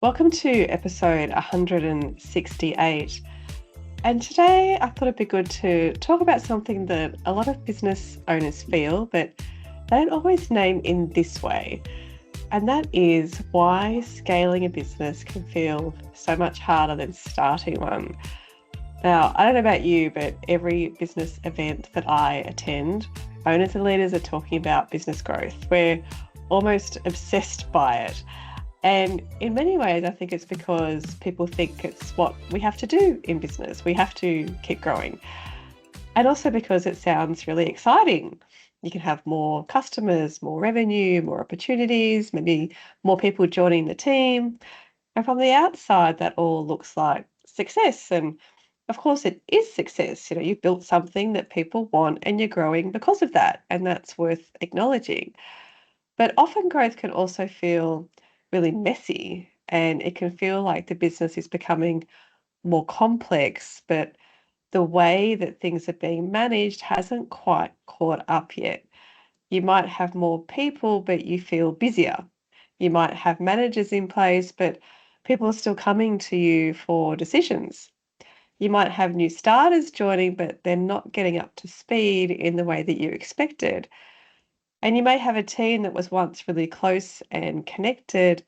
Welcome to episode 168. And today I thought it'd be good to talk about something that a lot of business owners feel, but they don't always name in this way. And that is why scaling a business can feel so much harder than starting one. Now, I don't know about you, but every business event that I attend, owners and leaders are talking about business growth. We're almost obsessed by it. And in many ways, I think it's because people think it's what we have to do in business. We have to keep growing. And also because it sounds really exciting. You can have more customers, more revenue, more opportunities, maybe more people joining the team. And from the outside, that all looks like success. And of course, it is success. You've built something that people want and you're growing because of that. And that's worth acknowledging. But often growth can also feel really messy and it can feel like the business is becoming more complex, but the way that things are being managed hasn't quite caught up yet. You might have more people, but you feel busier. You might have managers in place, but people are still coming to you for decisions. You might have new starters joining, but they're not getting up to speed in the way that you expected. And you may have a team that was once really close and connected,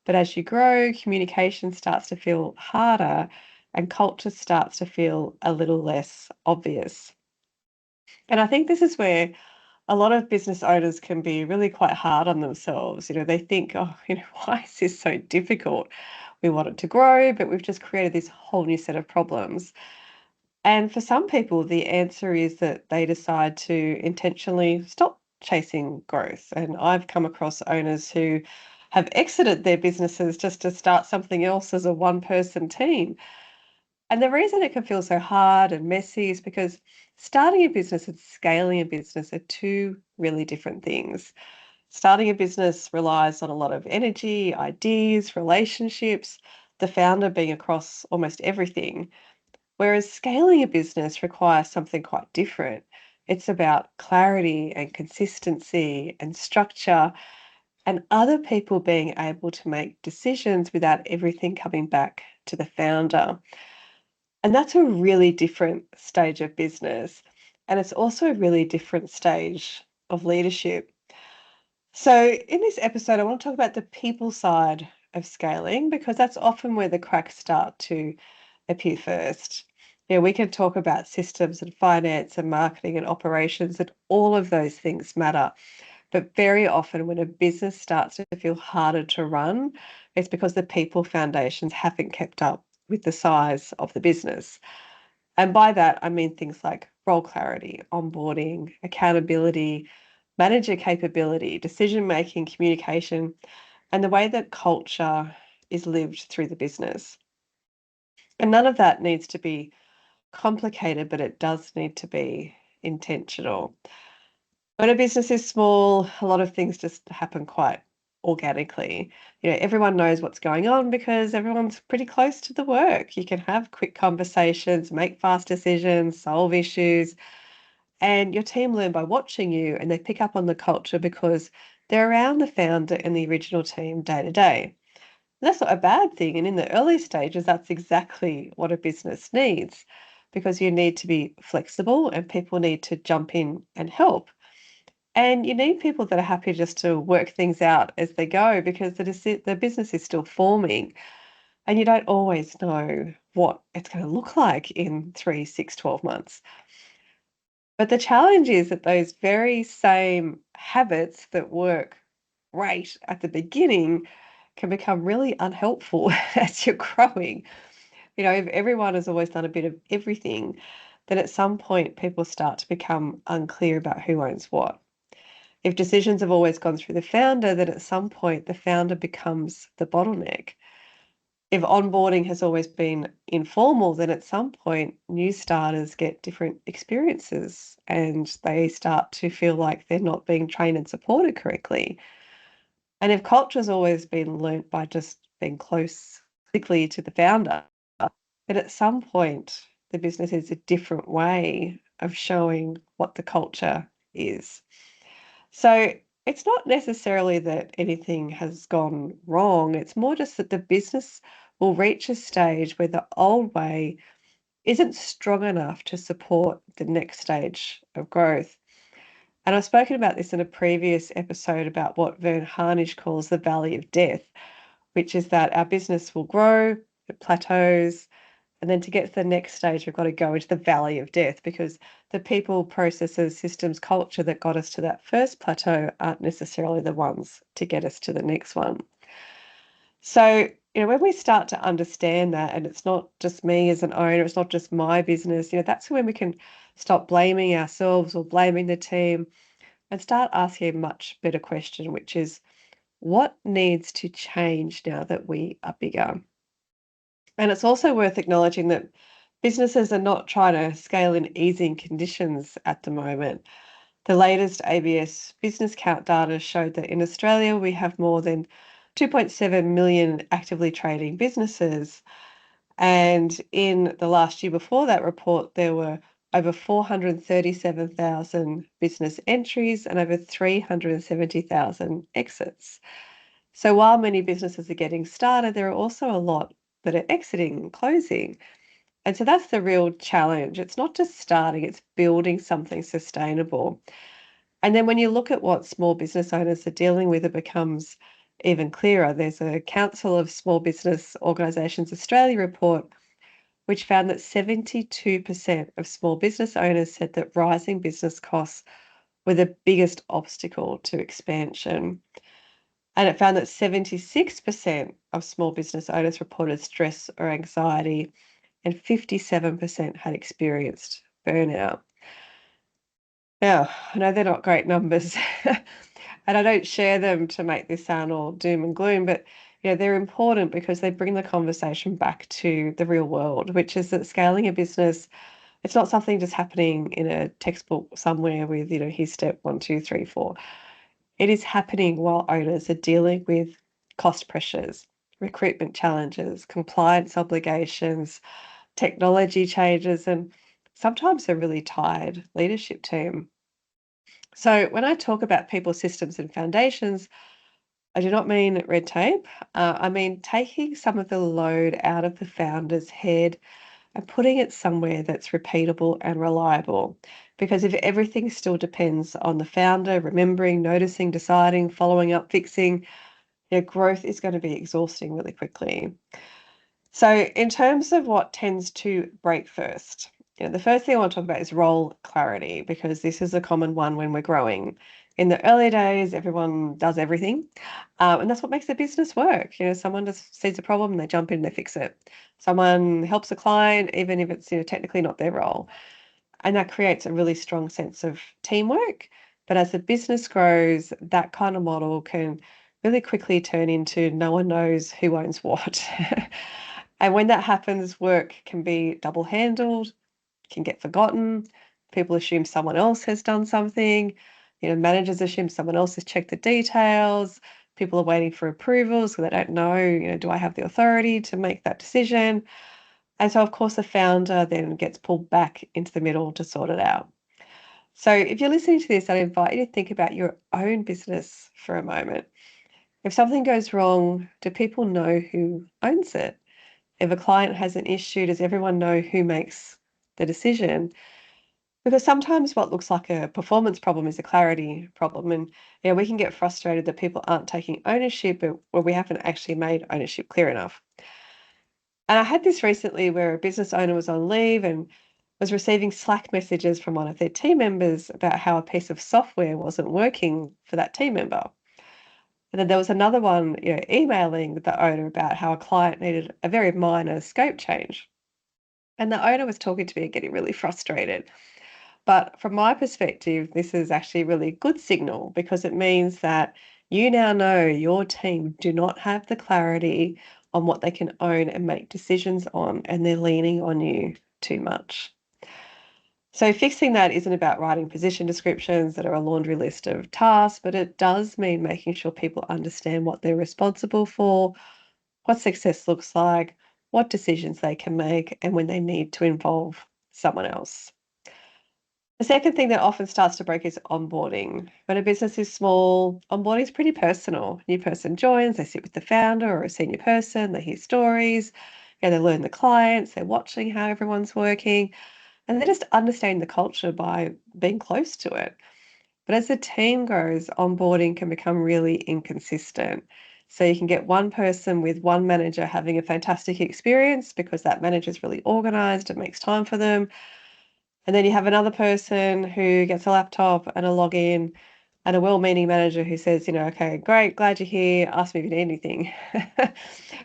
but as you grow, communication starts to feel harder and culture starts to feel a little less obvious. And I think this is where a lot of business owners can be really quite hard on themselves. They think, oh, why is this so difficult? We want it to grow, but we've just created this whole new set of problems. And for some people, the answer is that they decide to intentionally stop chasing growth. And I've come across owners who have exited their businesses just to start something else as a one-person team. And the reason it can feel so hard and messy is because starting a business and scaling a business are two really different things. Starting a business relies on a lot of energy, ideas, relationships, the founder being across almost everything. Whereas scaling a business requires something quite different. It's about clarity and consistency and structure and other people being able to make decisions without everything coming back to the founder. And that's a really different stage of business. And it's also a really different stage of leadership. So, in this episode, I want to talk about the people side of scaling because that's often where the cracks start to appear first. We can talk about systems and finance and marketing and operations, and all of those things matter. But very often, when a business starts to feel harder to run, it's because the people foundations haven't kept up with the size of the business. And by that, I mean things like role clarity, onboarding, accountability, manager capability, decision making, communication, and the way that culture is lived through the business. And none of that needs to be complicated, but it does need to be intentional. When a business is small, a lot of things just happen quite organically. Everyone knows what's going on because everyone's pretty close to the work. You can have quick conversations, make fast decisions, solve issues, and your team learn by watching you and they pick up on the culture because they're around the founder and the original team day to day. That's not a bad thing. And in the early stages, that's exactly what a business needs because you need to be flexible and people need to jump in and help. And you need people that are happy just to work things out as they go because the business is still forming and you don't always know what it's going to look like in 3, 6, 12 months. But the challenge is that those very same habits that work great at the beginning can become really unhelpful as you're growing. If everyone has always done a bit of everything, then at some point people start to become unclear about who owns what. If decisions have always gone through the founder, then at some point the founder becomes the bottleneck. If onboarding has always been informal, then at some point new starters get different experiences and they start to feel like they're not being trained and supported correctly. And if culture's always been learnt by just being close physically to the founder, then at some point the business is a different way of showing what the culture is. So It's not necessarily that anything has gone wrong. It's more just that the business will reach a stage where the old way isn't strong enough to support the next stage of growth. And I've spoken about this in a previous episode about what Vern Harnish calls the valley of death, which is that our business will grow, it plateaus, and then to get to the next stage, we've got to go into the valley of death because the people, processes, systems, culture that got us to that first plateau aren't necessarily the ones to get us to the next one. So, when we start to understand that, and it's not just me as an owner, it's not just my business, that's when we can stop blaming ourselves or blaming the team and start asking a much better question, which is what needs to change now that we are bigger? And it's also worth acknowledging that businesses are not trying to scale in easing conditions at the moment. The latest ABS business count data showed that in Australia we have more than 2.7 million actively trading businesses. And in the last year before that report, there were over 437,000 business entries and over 370,000 exits. So while many businesses are getting started, there are also a lot that are exiting and closing. And so that's the real challenge. It's not just starting, it's building something sustainable. And then when you look at what small business owners are dealing with, it becomes even clearer. There's a Council of Small Business Organisations Australia report which found that 72% of small business owners said that rising business costs were the biggest obstacle to expansion. And it found that 76% of small business owners reported stress or anxiety, and 57% had experienced burnout. Now, I know they're not great numbers, and I don't share them to make this sound all doom and gloom, but they're important because they bring the conversation back to the real world, which is that scaling a business, it's not something just happening in a textbook somewhere with, here's step one, two, three, four. It is happening while owners are dealing with cost pressures, recruitment challenges, compliance obligations, technology changes, and sometimes a really tired leadership team. So, when I talk about people, systems, and foundations, I do not mean red tape. I mean taking some of the load out of the founder's head and putting it somewhere that's repeatable and reliable. Because if everything still depends on the founder, remembering, noticing, deciding, following up, fixing, growth is going to be exhausting really quickly. So, in terms of what tends to break first, the first thing I want to talk about is role clarity because this is a common one when we're growing. In the early days, everyone does everything, and that's what makes their business work. Someone just sees a problem, they jump in, they fix it. Someone helps a client, even if it's technically not their role, and that creates a really strong sense of teamwork. But as the business grows, that kind of model can really quickly turn into no one knows who owns what. And when that happens, work can be double handled, can get forgotten. People assume someone else has done something. Managers assume someone else has checked the details. People are waiting for approvals because they don't know, do I have the authority to make that decision? And so, of course, the founder then gets pulled back into the middle to sort it out. So, if you're listening to this, I'd invite you to think about your own business for a moment. If something goes wrong, do people know who owns it? If a client has an issue, does everyone know who makes the decision? Because sometimes what looks like a performance problem is a clarity problem. And we can get frustrated that people aren't taking ownership or we haven't actually made ownership clear enough. And I had this recently where a business owner was on leave and was receiving Slack messages from one of their team members about how a piece of software wasn't working for that team member. And then there was another one, emailing the owner about how a client needed a very minor scope change. And the owner was talking to me and getting really frustrated. But from my perspective, this is actually a really good signal because it means that you now know your team do not have the clarity on what they can own and make decisions on, and they're leaning on you too much. So fixing that isn't about writing position descriptions that are a laundry list of tasks, but it does mean making sure people understand what they're responsible for, what success looks like, what decisions they can make, and when they need to involve someone else. The second thing that often starts to break is onboarding. When a business is small, onboarding is pretty personal. New person joins, they sit with the founder or a senior person, they hear stories, they learn the clients, they're watching how everyone's working, and they're just understanding the culture by being close to it. But as the team grows, onboarding can become really inconsistent. So you can get one person with one manager having a fantastic experience because that manager is really organized and makes time for them. And then you have another person who gets a laptop and a login and a well-meaning manager who says, okay, great, glad you're here. Ask me if you need anything.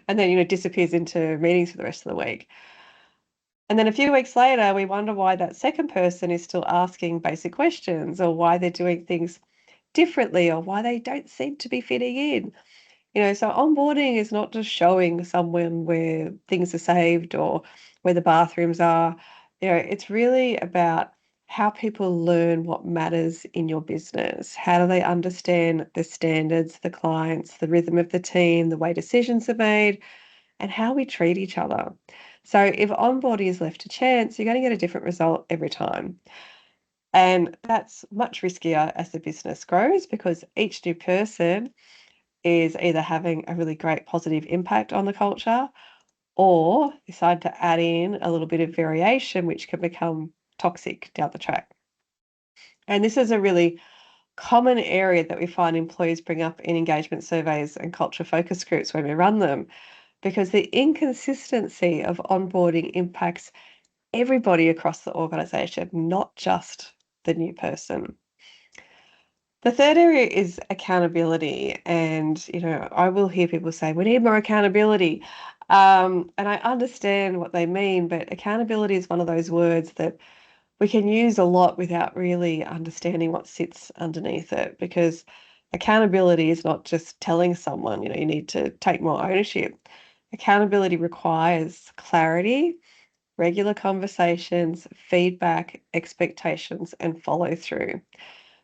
And then, disappears into meetings for the rest of the week. And then a few weeks later, we wonder why that second person is still asking basic questions or why they're doing things differently or why they don't seem to be fitting in. So onboarding is not just showing someone where things are saved or where the bathrooms are. It's really about how people learn what matters in your business. How do they understand the standards, the clients, the rhythm of the team, the way decisions are made, and how we treat each other. So if onboarding is left to chance, you're going to get a different result every time. And that's much riskier as the business grows because each new person is either having a really great positive impact on the culture or decide to add in a little bit of variation, which can become toxic down the track. And this is a really common area that we find employees bring up in engagement surveys and culture focus groups when we run them, because the inconsistency of onboarding impacts everybody across the organisation, not just the new person. The third area is accountability. And, I will hear people say, we need more accountability. And I understand what they mean, but accountability is one of those words that we can use a lot without really understanding what sits underneath it. Because accountability is not just telling someone, you need to take more ownership. Accountability requires clarity, regular conversations, feedback, expectations, and follow through.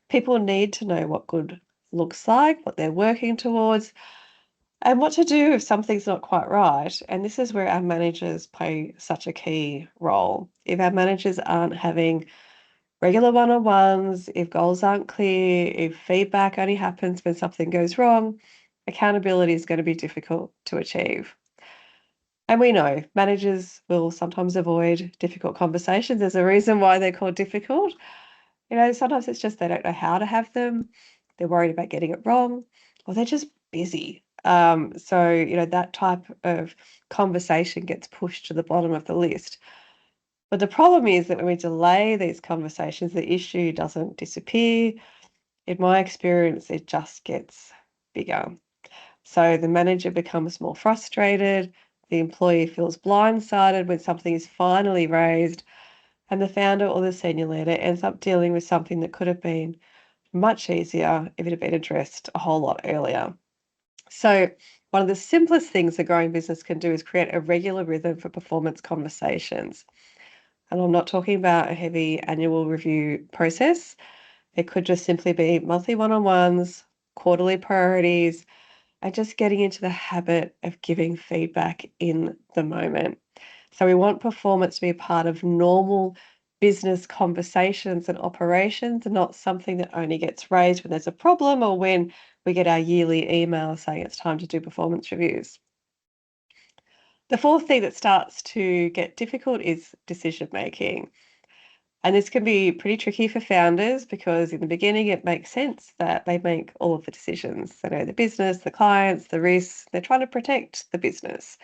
People need to know what good looks like, what they're working towards, and what to do if something's not quite right. And this is where our managers play such a key role. If our managers aren't having regular one-on-ones, if goals aren't clear, if feedback only happens when something goes wrong, accountability is going to be difficult to achieve. And we know managers will sometimes avoid difficult conversations. There's a reason why they're called difficult. Sometimes it's just they don't know how to have them. They're worried about getting it wrong, or they're just busy. So that type of conversation gets pushed to the bottom of the list. But the problem is that when we delay these conversations, the issue doesn't disappear. In my experience, it just gets bigger. So the manager becomes more frustrated, the employee feels blindsided when something is finally raised, and the founder or the senior leader ends up dealing with something that could have been much easier if it had been addressed a whole lot earlier. So one of the simplest things a growing business can do is create a regular rhythm for performance conversations. And I'm not talking about a heavy annual review process. It could just simply be monthly one-on-ones, quarterly priorities, and just getting into the habit of giving feedback in the moment. So we want performance to be a part of normal business conversations and operations, and not something that only gets raised when there's a problem or when we get our yearly email saying it's time to do performance reviews. The fourth thing that starts to get difficult is decision making. And this can be pretty tricky for founders because in the beginning it makes sense that they make all of the decisions. They know the business, the clients, the risks. They're trying to protect the business.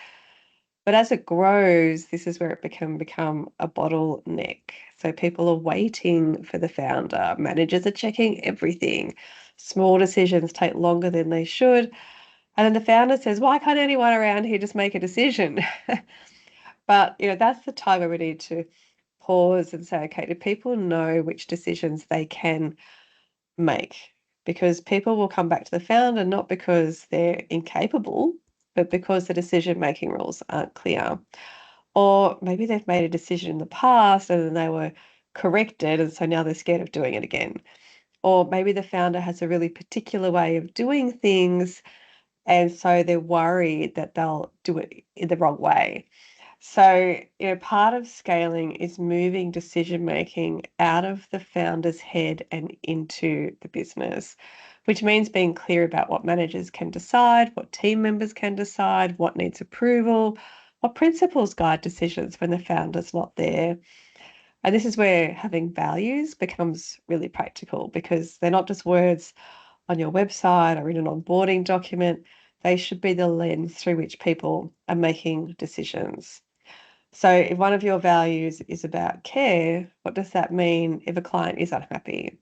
But as it grows, this is where it can become a bottleneck. So people are waiting for the founder. Managers are checking everything. Small decisions take longer than they should. And then the founder says, why can't anyone around here just make a decision? But, that's the time where we need to pause and say, okay, do people know which decisions they can make? Because people will come back to the founder not because they're incapable, but because the decision-making rules aren't clear. Or maybe they've made a decision in the past and then they were corrected, and so now they're scared of doing it again. Or maybe the founder has a really particular way of doing things, and so they're worried that they'll do it in the wrong way. So, part of scaling is moving decision making out of the founder's head and into the business, which means being clear about what managers can decide, what team members can decide, what needs approval, what principles guide decisions when the founder's not there. And this is where having values becomes really practical because they're not just words on your website or in an onboarding document. They should be the lens through which people are making decisions. So if one of your values is about care, what does that mean if a client is unhappy?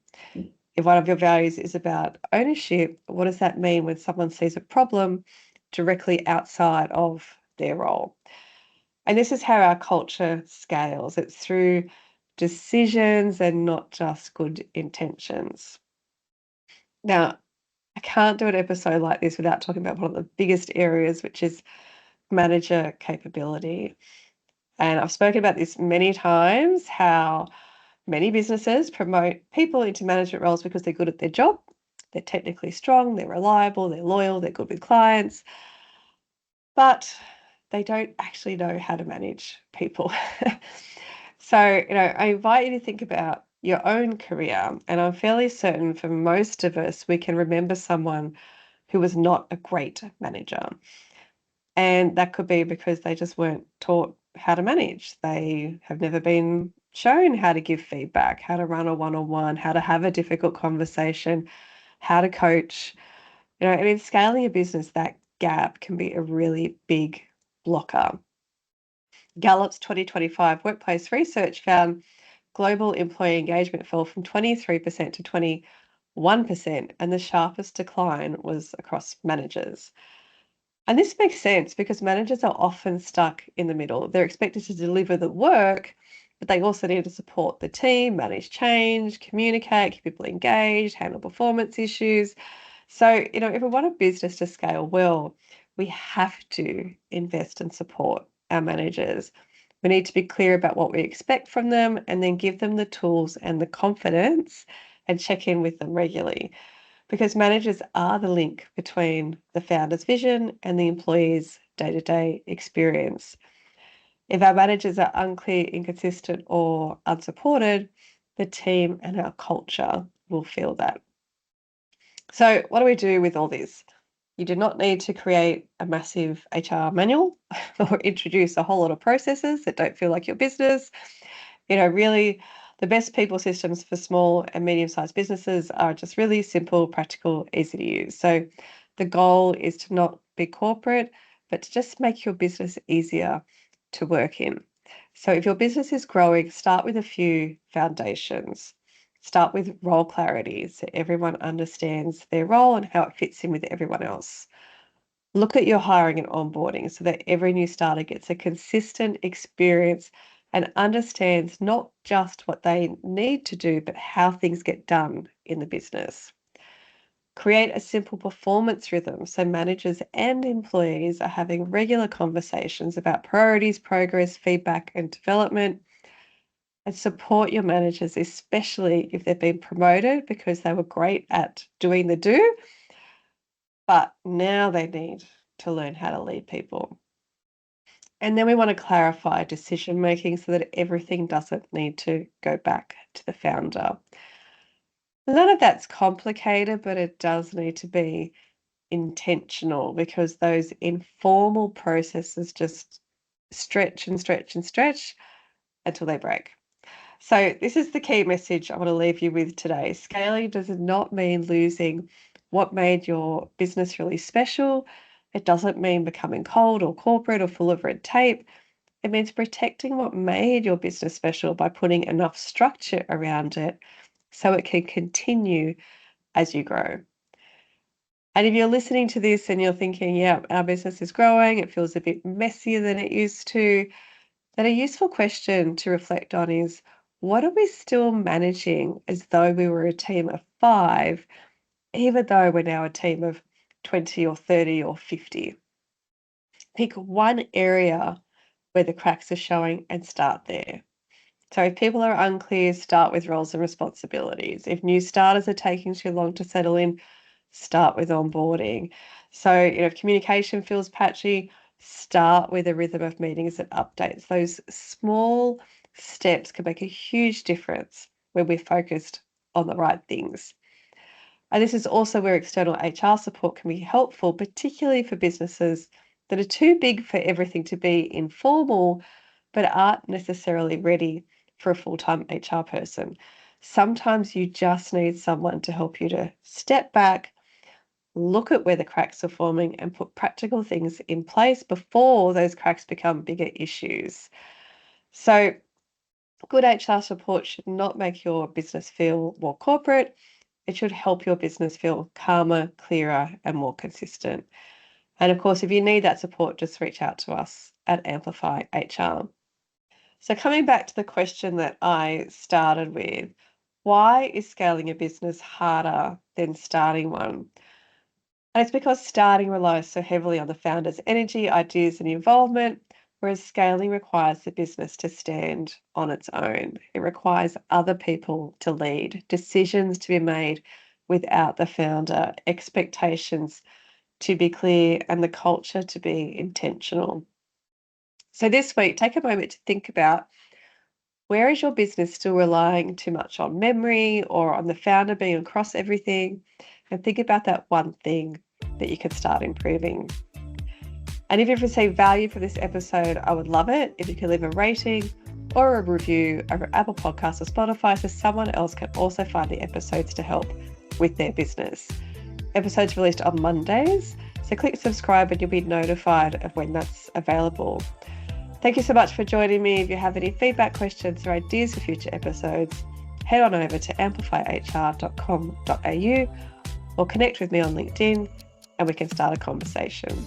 If one of your values is about ownership, what does that mean when someone sees a problem directly outside of their role? And this is how our culture scales. It's through decisions and not just good intentions. Now, I can't do an episode like this without talking about one of the biggest areas, which is manager capability. And I've spoken about this many times, how many businesses promote people into management roles because they're good at their job, they're technically strong, they're reliable, they're loyal, they're good with clients, but they don't actually know how to manage people. So, I invite you to think about your own career, and I'm fairly certain for most of us, we can remember someone who was not a great manager. And that could be because they just weren't taught how to manage. They have never been shown how to give feedback, how to run a one-on-one, how to have a difficult conversation, how to coach. And in scaling a business, that gap can be a really big blocker. Gallup's 2025 workplace research found global employee engagement fell from 23% to 21%, and the sharpest decline was across managers. And this makes sense because managers are often stuck in the middle. They're expected to deliver the work, but they also need to support the team, manage change, communicate, keep people engaged, handle performance issues. So, if we want a business to scale well, we have to invest and support our managers. We need to be clear about what we expect from them and then give them the tools and the confidence and check in with them regularly because managers are the link between the founder's vision and the employee's day-to-day experience. If our managers are unclear, inconsistent, or unsupported, the team and our culture will feel that. So, what do we do with all this? You do not need to create a massive HR manual or introduce a whole lot of processes that don't feel like your business. Really, the best people systems for small and medium-sized businesses are just really simple, practical, easy to use. So the goal is to not be corporate, but to just make your business easier to work in. So if your business is growing, start with a few foundations. Start with role clarity so everyone understands their role and how it fits in with everyone else. Look at your hiring and onboarding so that every new starter gets a consistent experience and understands not just what they need to do, but how things get done in the business. Create a simple performance rhythm so managers and employees are having regular conversations about priorities, progress, feedback, and development. And support your managers, especially if they've been promoted because they were great at doing the do, but now they need to learn how to lead people. And then we want to clarify decision making so that everything doesn't need to go back to the founder. None of that's complicated, but it does need to be intentional because those informal processes just stretch and stretch and stretch until they break. So, this is the key message I want to leave you with today. Scaling does not mean losing what made your business really special. It doesn't mean becoming cold or corporate or full of red tape. It means protecting what made your business special by putting enough structure around it so it can continue as you grow. And if you're listening to this and you're thinking, yeah, our business is growing, it feels a bit messier than it used to, then a useful question to reflect on is, what are we still managing as though we were a team of 5, even though we're now a team of 20 or 30 or 50? Pick one area where the cracks are showing and start there. So if people are unclear, start with roles and responsibilities. If new starters are taking too long to settle in, start with onboarding. So, if communication feels patchy, start with a rhythm of meetings and updates. Those small steps can make a huge difference when we're focused on the right things. And this is also where external HR support can be helpful, particularly for businesses that are too big for everything to be informal, but aren't necessarily ready for a full-time HR person. Sometimes you just need someone to help you to step back, look at where the cracks are forming, and put practical things in place before those cracks become bigger issues. So, good HR support should not make your business feel more corporate. It should help your business feel calmer, clearer, and more consistent. And of course, if you need that support, just reach out to us at Amplify HR. So, coming back to the question that I started with, why is scaling a business harder than starting one? And it's because starting relies so heavily on the founder's energy, ideas, and involvement, whereas scaling requires the business to stand on its own. It requires other people to lead, decisions to be made without the founder, expectations to be clear, and the culture to be intentional. So this week, take a moment to think about, where is your business still relying too much on memory or on the founder being across everything? And think about that one thing that you could start improving. And if you've received value from this episode, I would love it if you could leave a rating or a review over Apple Podcasts or Spotify so someone else can also find the episodes to help with their business. Episodes released on Mondays, so click subscribe and you'll be notified of when that's available. Thank you so much for joining me. If you have any feedback, questions, or ideas for future episodes, head on over to amplifyhr.com.au or connect with me on LinkedIn and we can start a conversation.